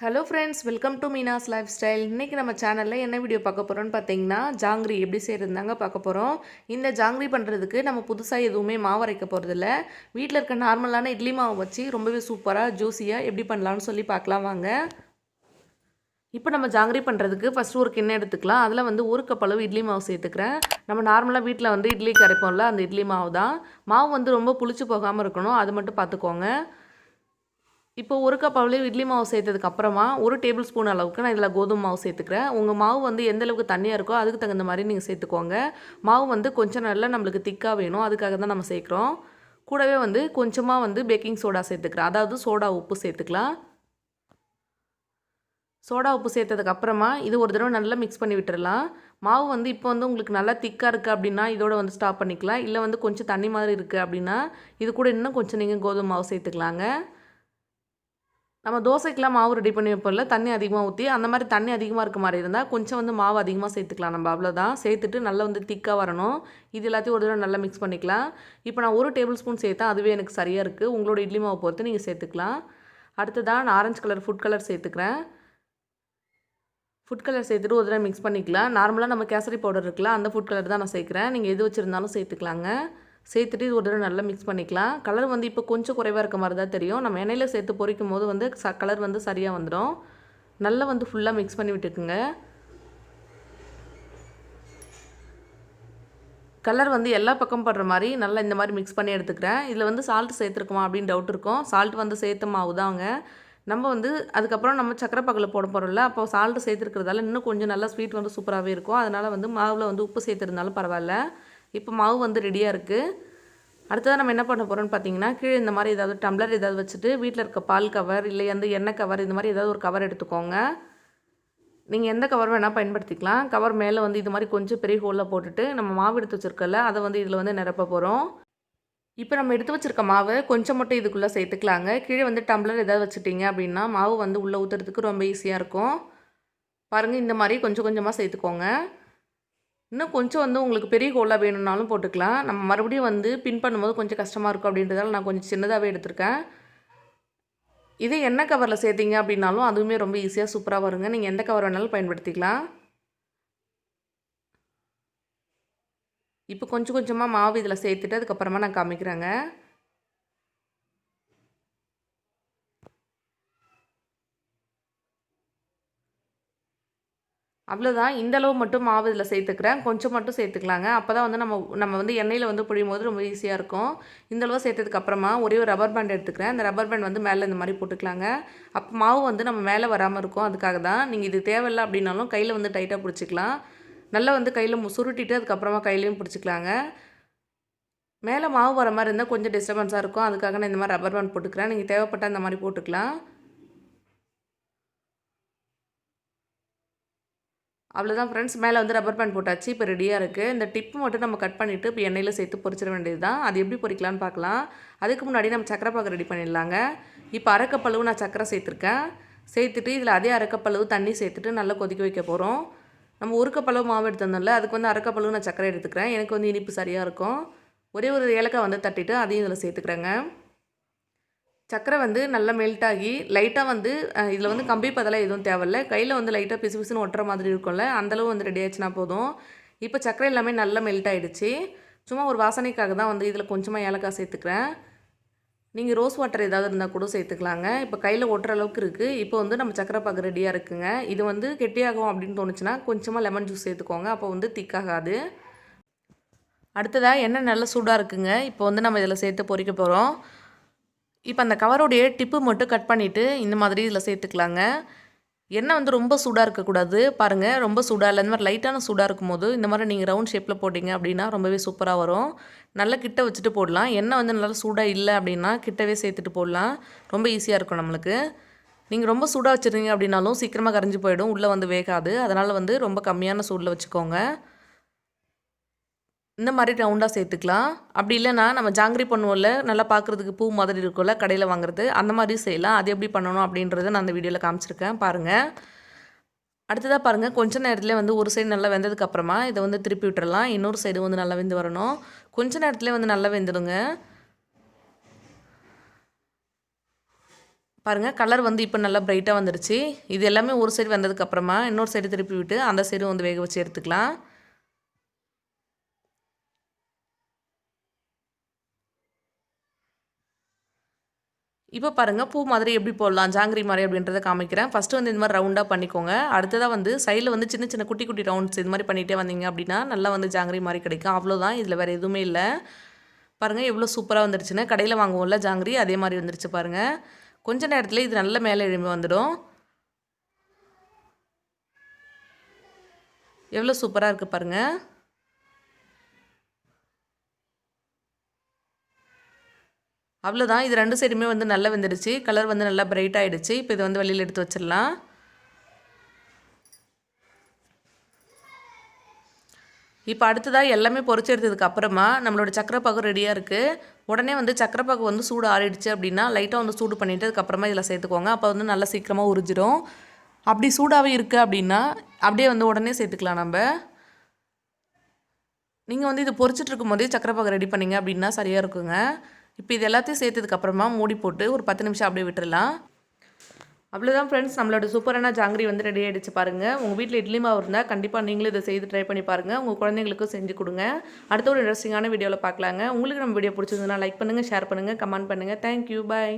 Hello friends, welcome to Meena's life style. இன்றைக்கி நம்ம சேனலில் என்ன வீடியோ பார்க்க போகிறோன்னு பார்த்தீங்கன்னா, ஜாங்கிரி எப்படி செய்கிறதுதாங்க பார்க்க போகிறோம். இந்த ஜாங்கிரி பண்ணுறதுக்கு நம்ம புதுசாக எதுவுமே மாவு அரைக்க போகிறதில்ல. வீட்டில் இருக்க நார்மலான இட்லி மாவு வச்சு ரொம்பவே சூப்பராக ஜூஸியாக எப்படி பண்ணலான்னு சொல்லி பார்க்கலாம் வாங்க. இப்போ நம்ம ஜாங்கிரி பண்ணுறதுக்கு ஃபஸ்ட்டு ஒரு கிண்ணம் எடுத்துக்கலாம். அதில் வந்து 1 கப் அளவு இட்லி மாவு சேர்த்துக்கிறேன். நம்ம நார்மலாக வீட்டில் வந்து இட்லிக்கு அரைப்போம்ல, அந்த இட்லி மாவு தான். மாவு வந்து ரொம்ப புளிச்சு போகாமல் இருக்கணும், அது மட்டும் பார்த்துக்கோங்க. இப்போ 1 கப் அளவு இட்லி மாவு சேர்த்ததுக்கு அப்புறமா 1 டேபிள் ஸ்பூன் அளவுக்கு நான் இதில் கோதுமை மாவு சேர்த்துக்கிறேன். உங்கள் மாவு வந்து எந்த அளவுக்கு தண்ணியாக இருக்கோ அதுக்கு தகுந்த மாதிரி நீங்கள் சேர்த்துக்கோங்க. மாவு வந்து கொஞ்சம் நல்லா நம்மளுக்கு திக்காக வேணும், அதுக்காக தான் நம்ம சேர்க்குறோம். கூடவே வந்து கொஞ்சமாக வந்து பேக்கிங் சோடா சேர்த்துக்கிறேன், அதாவது சோடா உப்பு சேர்த்துக்கலாம். சோடா உப்பு சேர்த்ததுக்கு அப்புறமா இது ஒரு தடவை நல்லா மிக்ஸ் பண்ணி விட்டுறலாம். மாவு வந்து இப்போ வந்து உங்களுக்கு நல்லா திக்காக இருக்குது அப்படின்னா இதோட வந்து ஸ்டாப் பண்ணிக்கலாம். இல்லை வந்து கொஞ்சம் தண்ணி மாதிரி இருக்குது அப்படின்னா இது கூட இன்னும் கொஞ்சம் நீங்கள் கோதுமை மாவு சேர்த்துக்கலாங்க. நம்ம தோசைக்கெலாம் மாவு ரெடி பண்ணி வைப்போம்ல, தண்ணி அதிகமாக ஊற்றி, அந்த மாதிரி தண்ணி அதிகமாக இருக்க மாதிரி இருந்தால் கொஞ்சம் வந்து மாவு அதிகமாக சேர்த்துக்கலாம். நம்ம அவ்வளோதான் சேர்த்துட்டு நல்லா வந்து திக்காக வரணும். இது எல்லாத்தையும் ஒரு தடவை நல்லா மிக்ஸ் பண்ணிக்கலாம். இப்போ நான் 1 டேபிள் ஸ்பூன் சேர்த்தேன், அதுவே எனக்கு சரியாக இருக்குது. உங்களோட இட்லி மாவு பொறுத்து நீங்கள் சேர்த்துக்கலாம். அடுத்ததாக நான் ஆரஞ்சு கலர் ஃபுட் கலர் சேர்த்துக்கிறேன். ஃபுட் கலர் சேர்த்துட்டு ஒரு தடவை மிக்ஸ் பண்ணிக்கலாம். நார்மலாக நம்ம கேசரி பவுடர் இருக்குல்ல, அந்த ஃபுட் கலர் தான் நான் சேர்க்குறேன். நீங்கள் எது வச்சுருந்தாலும் சேர்த்துக்கலாங்க. சேர்த்துட்டு இது ஒரு தடவை நல்லா மிக்ஸ் பண்ணிக்கலாம். கலர் வந்து இப்போ கொஞ்சம் குறைவாக இருக்க மாதிரி தான் தெரியும். நம்ம எண்ணெயில் சேர்த்து பொரிக்கும் போது வந்து கலர் வந்து சரியாக வந்துடும். நல்லா வந்து ஃபுல்லாக மிக்ஸ் பண்ணி விட்டுக்குங்க. கலர் வந்து எல்லா பக்கம் படுற மாதிரி நல்லா இந்த மாதிரி மிக்ஸ் பண்ணி எடுத்துக்கிறேன். இதில் வந்து சால்ட் சேர்த்துருக்குமா அப்படின்னு டவுட் இருக்கும். சால்ட் வந்து சேர்த்த மாவு தாங்க. நம்ம வந்து அதுக்கப்புறம் நம்ம சக்கரை பாகில் போட போகிறோம்ல, அப்போ சால்ட் சேர்த்துருக்கிறதால இன்னும் கொஞ்சம் நல்லா ஸ்வீட் வந்து சூப்பராகவே இருக்கும். அதனால் வந்து மாவில் வந்து உப்பு சேர்த்துருந்தாலும் பரவாயில்ல. இப்போ மாவு வந்து ரெடியாக இருக்குது. அடுத்ததாக நம்ம என்ன பண்ண போகிறோம்னு பார்த்தீங்கன்னா, கீழே இந்த மாதிரி ஏதாவது டம்ளர் ஏதாவது வச்சுட்டு வீட்டில் இருக்க பால் கவர் இல்லை வந்து எண்ணெய் கவர் இந்த மாதிரி ஏதாவது ஒரு கவர் எடுத்துக்கோங்க. நீங்கள் எந்த கவர் வேணால் பயன்படுத்திக்கலாம். கவர் மேலே வந்து இது மாதிரி கொஞ்சம் பெரிய ஹோலில் போட்டுட்டு நம்ம மாவு எடுத்து வச்சுருக்கல அதை வந்து இதில் வந்து நிரப்ப போகிறோம். இப்போ நம்ம எடுத்து வச்சுருக்க மாவை கொஞ்சம் மட்டும் இதுக்குள்ளே சேர்த்துக்கலாங்க. கீழே வந்து டம்ளர் ஏதாவது வச்சுட்டிங்க அப்படின்னா மாவு வந்து உள்ளே ஊற்றுறதுக்கு ரொம்ப ஈஸியாக இருக்கும். பாருங்கள், இந்த மாதிரி கொஞ்சம் கொஞ்சமாக சேர்த்துக்கோங்க. இன்னும் கொஞ்சம் வந்து உங்களுக்கு பெரிய ஹோலாக வேணும்னாலும் போட்டுக்கலாம். நம்ம மறுபடியும் வந்து பின் பண்ணும்போது கொஞ்சம் கஷ்டமாக இருக்கும் அப்படின்றதால நான் கொஞ்சம் சின்னதாகவே எடுத்திருக்கேன். இதே எண்ணெய் கவரில் சேர்த்திங்க அப்படின்னாலும் அதுவுமே ரொம்ப ஈஸியாக சூப்பராக வருங்க. நீங்கள் எந்த கவர் வேணாலும் பயன்படுத்திக்கலாம். இப்போ கொஞ்சம் கொஞ்சமாக மாவு இதில் சேர்த்துட்டு அதுக்கப்புறமா நான் காமிக்கிறேங்க. அவ்வளோதான், இந்த அளவு மட்டும் மாவு இதில் சேர்த்துக்கிறேன். கொஞ்சம் மட்டும் சேர்த்துக்கலாங்க. அப்போ தான் வந்து நம்ம வந்து எண்ணெயில் வந்து புழியும்போது ரொம்ப ஈஸியாக இருக்கும். இந்த அளவு சேர்த்ததுக்கப்புறமா ஒரே ஒரு ரப்பர் பேண்ட் எடுத்துக்கிறேன். அந்த ரப்பர் பேண்ட் வந்து மேலே இந்த மாதிரி போட்டுக்கலாங்க. அப்போ மாவு வந்து நம்ம மேலே வராமல் இருக்கும். அதுக்காக தான். நீங்கள் இது தேவையில்லை அப்படின்னாலும் கையில் வந்து டைட்டாக பிடிச்சிக்கலாம். நல்லா வந்து கையில் சுருட்டிட்டு அதுக்கப்புறமா கையிலையும் பிடிச்சிக்கலாங்க. மேலே மாவு வர மாதிரி இருந்தால் கொஞ்சம் டிஸ்டர்பன்ஸாக இருக்கும். அதுக்காக நான் இந்த மாதிரி ரப்பர் பேண்ட் போட்டுக்கிறேன். நீங்கள் தேவைப்பட்டால் இந்த மாதிரி போட்டுக்கலாம். அவ்வளோதான் ஃப்ரெண்ட்ஸ், மேலே வந்து ரப்பர் பேண்ட் போட்டாச்சு. இப்போ ரெடியாக இருக்குது. இந்த டிப்பு மட்டும் நம்ம கட் பண்ணிவிட்டு இப்போ எண்ணெயில் சேர்த்து பொரிச்சிட வேண்டியது தான். அது எப்படி பொரிக்கலான்னு பார்க்கலாம். அதுக்கு முன்னாடி நம்ம சக்கரை பாகு ரெடி பண்ணிடலாங்க. இப்போ அரைக்கப்பளவு நான் சக்கரை சேர்த்துருக்கேன். சேர்த்துட்டு இதில் அதே அரைக்கப்பளவு தண்ணி சேர்த்துட்டு நல்லா கொதிக்க வைக்க போகிறோம். நம்ம 1 கப் அளவு மாவு எடுத்திருந்தோம்ல, அதுக்கு வந்து அரைக்கப்பளவு நான் சக்கரை எடுத்துக்கிறேன். எனக்கு வந்து இனிப்பு சரியாக இருக்கும். ஒரே ஒரு ஏலக்காய் வந்து தட்டிட்டு அதையும் இதில் சேர்த்துக்கிறேங்க. சக்கரை வந்து நல்லா மெல்ட் ஆகி லைட்டாக வந்து இதில் வந்து கம்பி பதெல்லாம் எதுவும் தேவையில்லை. கையில் வந்து லைட்டாக பிசு பிசுன்னு ஒட்டுற மாதிரி இருக்கும்ல, அந்தளவு வந்து ரெடி ஆச்சுன்னா போதும். இப்போ சக்கரை எல்லாமே நல்லா மெல்ட் ஆகிடுச்சு. சும்மா ஒரு வாசனைக்காக தான் வந்து இதில் கொஞ்சமாக ஏலக்காய் சேர்த்துக்கிறேன். நீங்கள் ரோஸ் வாட்டர் ஏதாவது இருந்தால் கூட சேர்த்துக்கலாங்க. இப்போ கையில் ஒட்டுற அளவுக்கு இருக்குது. இப்போ வந்து நம்ம சக்கரை பாகு ரெடியாக இருக்குங்க. இது வந்து கெட்டியாகும் அப்படின்னு தோணுச்சுன்னா கொஞ்சமாக லெமன் ஜூஸ் சேர்த்துக்கோங்க. அப்போ வந்து திக்காகாது. அடுத்ததாக எண்ணெய் நல்லா சூடாக இருக்குங்க. இப்போ வந்து நம்ம இதில் சேர்த்து பொரிக்க போகிறோம். இப்போ அந்த கவருடைய டிப்பு மட்டும் கட் பண்ணிவிட்டு இந்த மாதிரி இதில் சேர்த்துக்கலாங்க. எண்ணெய் வந்து ரொம்ப சூடாக இருக்கக்கூடாது. பாருங்கள், ரொம்ப சூடாக இல்லை, இந்த மாதிரி லைட்டான சூடாக இருக்கும்போது இந்த மாதிரி நீங்கள் ரவுண்ட் ஷேப்பில் போட்டிங்க அப்படின்னா ரொம்பவே சூப்பராக வரும். நல்லா கிட்ட வச்சுட்டு போடலாம். எண்ணெய் வந்து நல்லா சூடாக இல்லை அப்படின்னா கிட்டவே சேர்த்துட்டு போடலாம். ரொம்ப ஈஸியாக இருக்கும் நம்மளுக்கு. நீங்கள் ரொம்ப சூடாக வச்சுருந்தீங்க அப்படின்னாலும் சீக்கிரமாக கரைஞ்சி போயிடும், உள்ளே வந்து வேகாது. அதனால் வந்து ரொம்ப கம்மியான சூடில் வச்சுக்கோங்க. இந்த மாதிரி ரவுண்டாக சேர்த்துக்கலாம். அப்படி இல்லைனா நம்ம ஜாங்கிரி பண்ணுவோம்ல, நல்லா பார்க்குறதுக்கு பூ மாதிரி இருக்கும்ல கடையில் வாங்குறது, அந்த மாதிரி செய்யலாம். அது எப்படி பண்ணணும் அப்படின்றத நான் அந்த வீடியோவில் காமிச்சிருக்கேன் பாருங்கள். அடுத்ததாக பாருங்கள், கொஞ்ச நேரத்தில் வந்து ஒரு சைடு நல்லா வெந்ததுக்கப்புறமா இதை வந்து திருப்பி விட்டுறலாம். இன்னொரு சைடு வந்து நல்லா வெந்து வரணும். கொஞ்ச நேரத்தில் வந்து நல்லா வெந்துடுங்க. பாருங்கள் கலர் வந்து இப்போ நல்லா பிரைட்டாக வந்துருச்சு. இது எல்லாமே ஒரு சைடு வந்ததுக்கப்புறமா இன்னொரு சைடு திருப்பி விட்டு அந்த சைடும் வந்து வேக வச்சு எடுத்துக்கலாம். இப்போ பாருங்கள் பூ மாதிரி எப்படி போடலாம் ஜாங்கிரி மாதிரி அப்படின்றத காமிக்கிறேன். ஃபஸ்ட்டு வந்து இந்த மாதிரி ரவுண்டாக பண்ணிக்கோங்க. அடுத்ததாக வந்து சைடில் வந்து சின்ன சின்ன குட்டி குட்டி ரவுண்ட்ஸ் இது மாதிரி பண்ணிகிட்டே வந்தீங்க அப்படின்னா நல்லா வந்து ஜாங்கிரி மாதிரி கிடைக்கும். அவ்வளோதான், இதில் வேறு எதுவுமே இல்லை. பாருங்கள் எவ்வளோ சூப்பராக வந்துருச்சுன்னு. கடையில் வாங்குவோம்ல ஜாங்கிரி அதே மாதிரி வந்துருச்சு பாருங்கள். கொஞ்ச நேரத்தில் இது நல்ல மேலே எழும்பி வந்துடும். எவ்வளோ சூப்பராக இருக்குது பாருங்கள். அவ்வளோதான், இது 2 சைடுமே வந்து நல்லா வெந்துடுச்சு. கலர் வந்து நல்லா பிரைட் ஆகிடுச்சு. இப்போ இது வந்து வெளியில் எடுத்து வச்சிடலாம். இப்போ அடுத்ததாக எல்லாமே பொரிச்சு எடுத்ததுக்கு அப்புறமா நம்மளோட சக்கரைப்பாகு ரெடியாக இருக்குது. உடனே வந்து சக்கரைப்பாகு வந்து சூடு ஆறிடுச்சு அப்படின்னா லைட்டாக வந்து சூடு பண்ணிவிட்டு அதுக்கப்புறமா இதில் சேர்த்துக்கோங்க. அப்போ வந்து நல்லா சீக்கிரமாக உறிஞ்சிடும். அப்படி சூடாகவே இருக்குது அப்படின்னா அப்படியே வந்து உடனே சேர்த்துக்கலாம் நம்ம. நீங்கள் வந்து இது பொரிச்சிட்டு இருக்கும் போதே சக்கரைப்பாகு ரெடி பண்ணிங்க அப்படின்னா சரியாக இருக்குங்க. இப்போ இது எல்லாத்தையும் சேர்த்ததுக்கப்புறமா மூடி போட்டு ஒரு 10 நிமிஷம் அப்படியே விட்டுடலாம். அவ்வளோதான் ஃப்ரெண்ட்ஸ், நம்மளோட சூப்பரான ஜாங்கிரி வந்து ரெடி ஆகிடுச்சு பாருங்கள். உங்கள் வீட்டில் இட்லி மாவு இருந்தால் கண்டிப்பாக நீங்களும் இதை செய்து ட்ரை பண்ணி பாருங்கள். உங்கள் குழந்தைங்களுக்கும் செஞ்சு கொடுங்க. அடுத்த ஒரு இன்ட்ரெஸ்டிங்கான வீடியோவில் பார்க்கலாங்க. உங்களுக்கு நம்ம வீடியோ பிடிச்சிருந்ததுன்னா லைக் பண்ணுங்கள், ஷேர் பண்ணுங்கள், கமெண்ட் பண்ணுங்கள். தேங்க்யூ, பாய்.